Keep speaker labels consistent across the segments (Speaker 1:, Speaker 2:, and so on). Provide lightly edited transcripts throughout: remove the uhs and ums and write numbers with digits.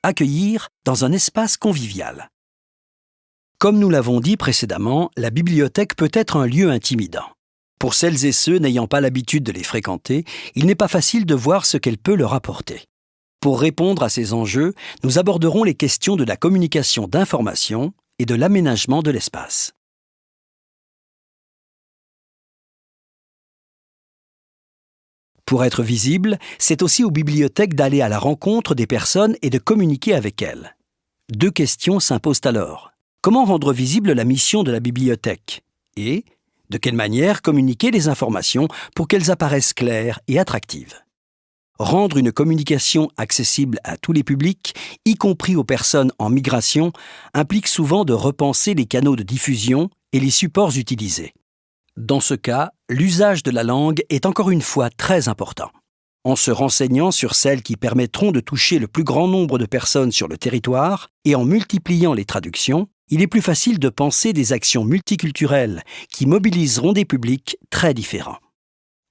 Speaker 1: accueillir dans un espace convivial. Comme nous l'avons dit précédemment, la bibliothèque peut être un lieu intimidant. Pour celles et ceux n'ayant pas l'habitude de les fréquenter, il n'est pas facile de voir ce qu'elle peut leur apporter. Pour répondre à ces enjeux, nous aborderons les questions de la communication d'informations et de l'aménagement de l'espace. Pour être visible, c'est aussi aux bibliothèques d'aller à la rencontre des personnes et de communiquer avec elles. Deux questions s'imposent alors. Comment rendre visible la mission de la bibliothèque? Et, de quelle manière communiquer les informations pour qu'elles apparaissent claires et attractives? Rendre une communication accessible à tous les publics, y compris aux personnes en migration, implique souvent de repenser les canaux de diffusion et les supports utilisés. Dans ce cas, l'usage de la langue est encore une fois très important. En se renseignant sur celles qui permettront de toucher le plus grand nombre de personnes sur le territoire et en multipliant les traductions, il est plus facile de penser des actions multiculturelles qui mobiliseront des publics très différents.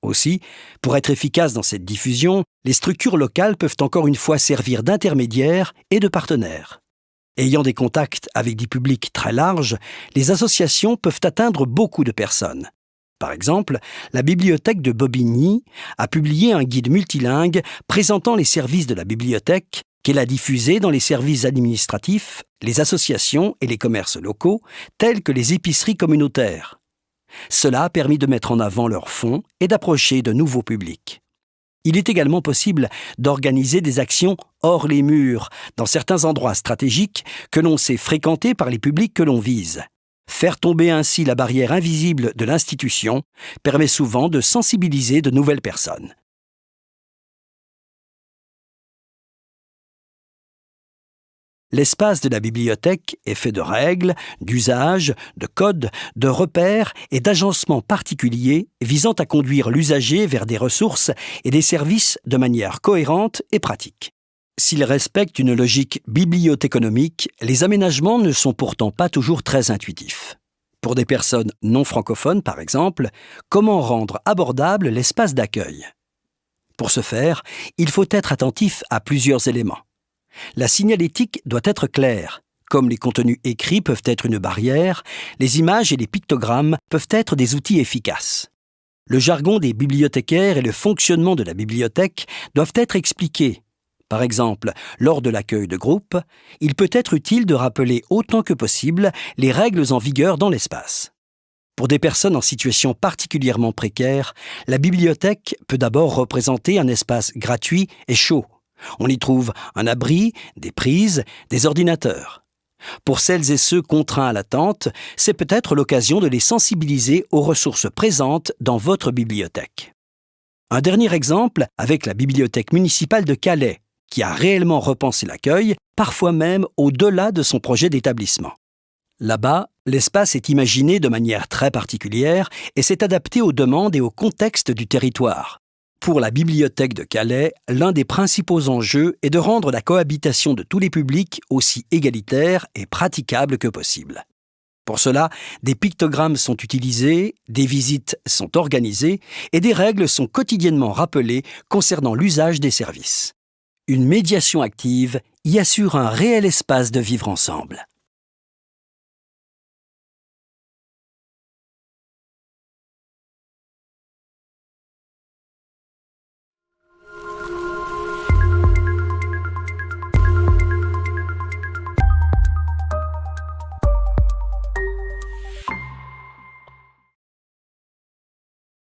Speaker 1: Aussi, pour être efficace dans cette diffusion, les structures locales peuvent encore une fois servir d'intermédiaires et de partenaires. Ayant des contacts avec des publics très larges, les associations peuvent atteindre beaucoup de personnes. Par exemple, la bibliothèque de Bobigny a publié un guide multilingue présentant les services de la bibliothèque qu'elle a diffusé dans les services administratifs, les associations et les commerces locaux, tels que les épiceries communautaires. Cela a permis de mettre en avant leurs fonds et d'approcher de nouveaux publics. Il est également possible d'organiser des actions hors les murs, dans certains endroits stratégiques que l'on sait fréquentés par les publics que l'on vise. Faire tomber ainsi la barrière invisible de l'institution permet souvent de sensibiliser de nouvelles personnes. L'espace de la bibliothèque est fait de règles, d'usages, de codes, de repères et d'agencements particuliers visant à conduire l'usager vers des ressources et des services de manière cohérente et pratique. S'ils respectent une logique bibliothéconomique, les aménagements ne sont pourtant pas toujours très intuitifs. Pour des personnes non francophones, par exemple, comment rendre abordable l'espace d'accueil? Pour ce faire, il faut être attentif à plusieurs éléments. La signalétique doit être claire. Comme les contenus écrits peuvent être une barrière, les images et les pictogrammes peuvent être des outils efficaces. Le jargon des bibliothécaires et le fonctionnement de la bibliothèque doivent être expliqués. Par exemple, lors de l'accueil de groupe, il peut être utile de rappeler autant que possible les règles en vigueur dans l'espace. Pour des personnes en situation particulièrement précaire, la bibliothèque peut d'abord représenter un espace gratuit et chaud. On y trouve un abri, des prises, des ordinateurs. Pour celles et ceux contraints à l'attente, c'est peut-être l'occasion de les sensibiliser aux ressources présentes dans votre bibliothèque. Un dernier exemple avec la bibliothèque municipale de Calais, qui a réellement repensé l'accueil, parfois même au-delà de son projet d'établissement. Là-bas, l'espace est imaginé de manière très particulière et s'est adapté aux demandes et au contexte du territoire. Pour la bibliothèque de Calais, l'un des principaux enjeux est de rendre la cohabitation de tous les publics aussi égalitaire et praticable que possible. Pour cela, des pictogrammes sont utilisés, des visites sont organisées et des règles sont quotidiennement rappelées concernant l'usage des services. Une médiation active y assure un réel espace de vivre ensemble.